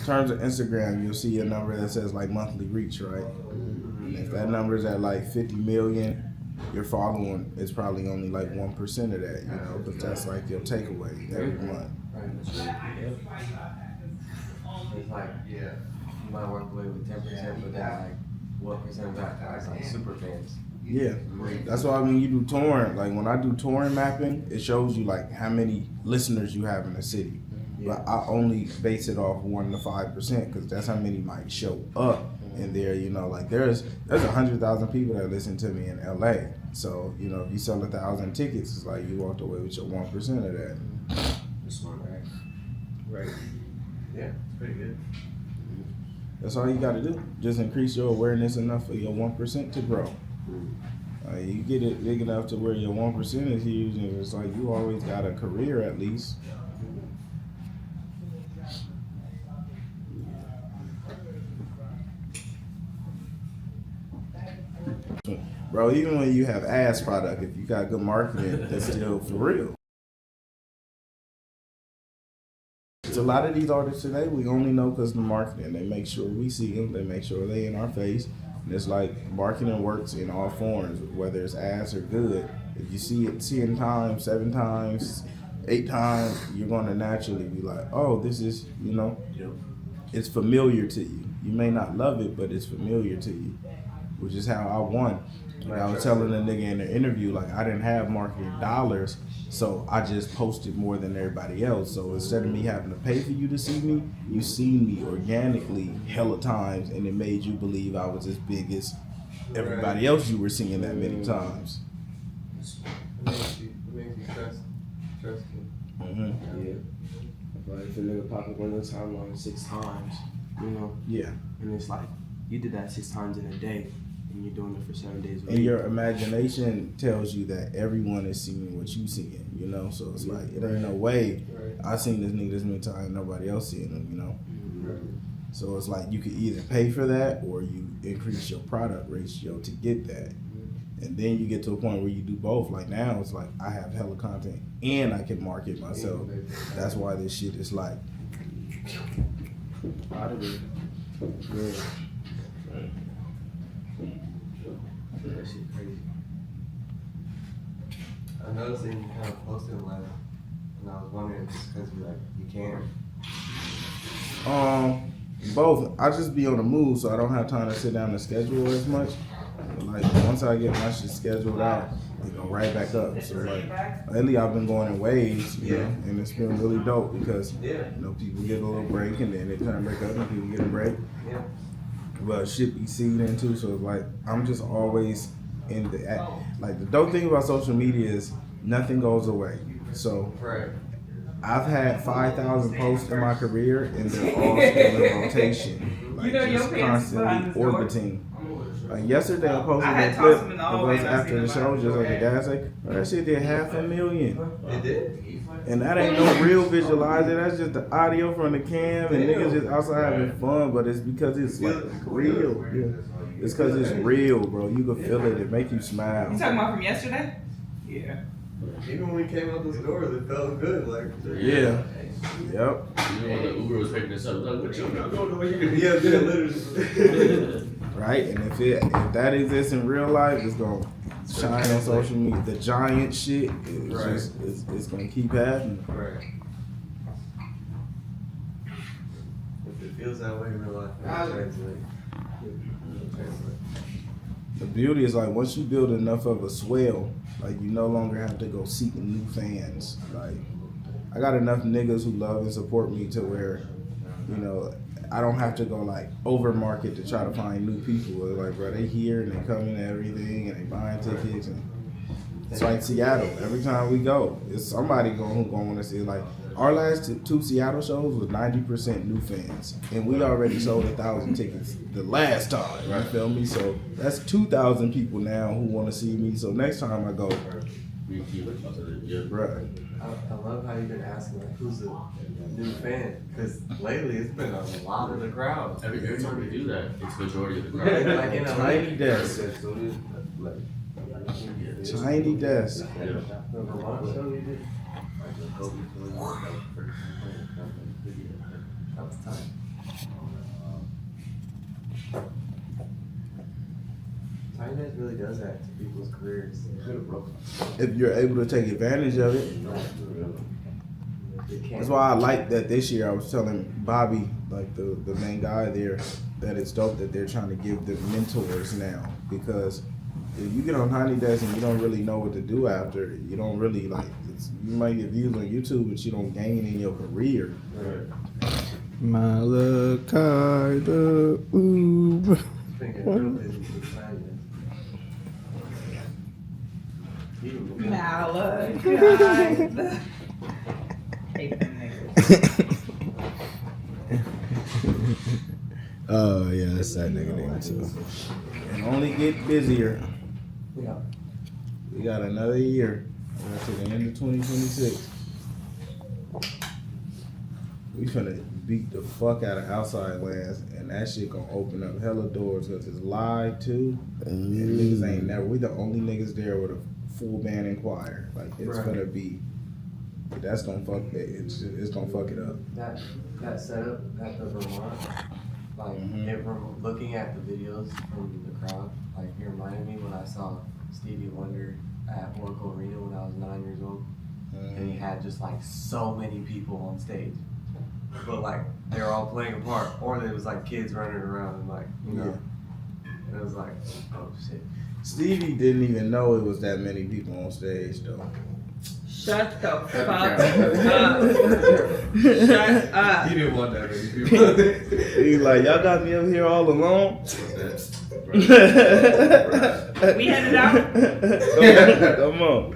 terms of Instagram, you'll see a number that says like monthly reach, right? And if that number is at like 50 million, your following is probably only like 1% of that, you know, because that's like your takeaway every month. It's like, you might work away with 10%, but then like, what percent of that is like super fans? Yeah, that's why when you do touring, like when I do touring mapping, it shows you like how many listeners you have in the city. But I only base it off 1 to 5% because that's how many might show up in there. You know, like there's 100,000 people that listen to me in LA. So you know, if you sell 1,000 tickets, it's like you walked away with your 1% of that. That's smart, right? Yeah, it's pretty good. That's all you got to do. Just increase your awareness enough for your 1% to grow. You get it big enough to where your 1% is huge, and it's like you always got a career at least. Bro, even when you have ass product, if you got good marketing, that's still for real. It's a lot of these artists today, we only know because of the marketing. They make sure we see them, they make sure they in our face. And it's like marketing works in all forms, whether it's ass or good. If you see it 10 times, 7 times, 8 times, you're going to naturally be like, oh, this is, you know, it's familiar to you. You may not love it, but it's familiar to you, which is how I won. Like I was telling a nigga in the interview, like I didn't have marketing dollars, so I just posted more than everybody else. So instead of me having to pay for you to see me, you seen me organically hella times, and it made you believe I was as big as everybody else you were seeing that many times. It makes you trust you. Yeah. But if a nigga pop up on your timeline 6 times, you know? Yeah. And it's like, you did that 6 times in a day, and you're doing it for 7 days a week. And your imagination tells you that everyone is seeing what you seeing, you know? So it's like, it ain't no way I seen this nigga this many times, nobody else seeing him, you know? So it's like you could either pay for that or you increase your product ratio to get that. And then you get to a point where you do both. Like now it's like I have hella content and I can market myself. That's why this shit is like out of it. Yeah. That shit crazy. I noticed that you kind of posted a lot, and I was wondering if it's because you can. Both. I just be on the move, so I don't have time to sit down and schedule as much. But like once I get my shit scheduled out, it go right back up. So like lately I've been going in waves, you know, and it's been really dope because you know people get a little break and then they turn back up and people get a break. But shit be seeding too, so it's like I'm just always in the like the dope thing about social media is nothing goes away. So I've had 5,000 posts in my career and they're all still in rotation. Like just constantly orbiting. Like yesterday I posted a clip of us after the show, just like the guy say, oh, that shit did 500,000. It did? And that ain't no real visualizer, that's just the audio from the cam and niggas just outside having fun, but it's because it's like real. Yeah. It's because it's real, bro. You can feel it, it make you smile. You talking about from yesterday? Yeah. Even when we came out those doors, it felt good. Like yeah. Yep. You know, the Uber was picking this up. Like, what you not going to where you yeah, literally. Right, and if that exists in real life, it's gonna shine on social media. The giant shit, it's gonna keep happening. Right. If it feels that way in real life, it'll translate. The beauty is like once you build enough of a swell, like you no longer have to go seeking new fans. Like I got enough niggas who love and support me to where, you know, I don't have to go like over market to try to find new people. They're like, bro, they here and they coming and everything and they buying tickets and it's like Seattle. Every time we go, it's somebody going to want to see it. Like our last 2 Seattle shows was 90% new fans, and we already sold 1,000 tickets the last time. You feel me? So that's 2,000 people now who want to see me. So next time I go, bro. I love how you've been asking like who's a new fan, because lately it's been a lot of the crowd. Every time we do that, it's majority of the crowd. Like in Tiny desk. Tiny desk. That was tight. Tiny Desk really does that to people's careers. If you're able to take advantage of it. They can't. That's why I like that this year. I was telling Bobby, like the main guy there, that it's dope that they're trying to give the mentors now, because if you get on Tiny Desk and you don't really know what to do after, you don't really like. You might get views on YouTube, but you don't gain in your career. Right. Malachi, ooh. Thinking real busy with Tiny Desk. Malachi. Hate them niggas. Oh yeah, that's that nigga name too. And only get busier. Yeah. We got another year to the end of 2026. We finna beat the fuck out of Outside Lands, and that shit gonna open up hella doors because it's live too. And niggas ain't never. We the only niggas there with a full band and choir. Like it's Right. gonna be. That's gonna fuck it. It's gonna fuck it up. That setup at the Vermont, like looking at the videos from the crowd, like it reminded me when I saw Stevie Wonder at Oracle Arena when I was 9 years old, and he had just like so many people on stage, but like they were all playing a part, or there was like kids running around and like and it was like, oh shit. Stevie didn't even know it was that many people on stage though. Shut the fuck up. He Shut up. didn't want that many people. He's like, y'all got me up here all alone. We headed out. Come on.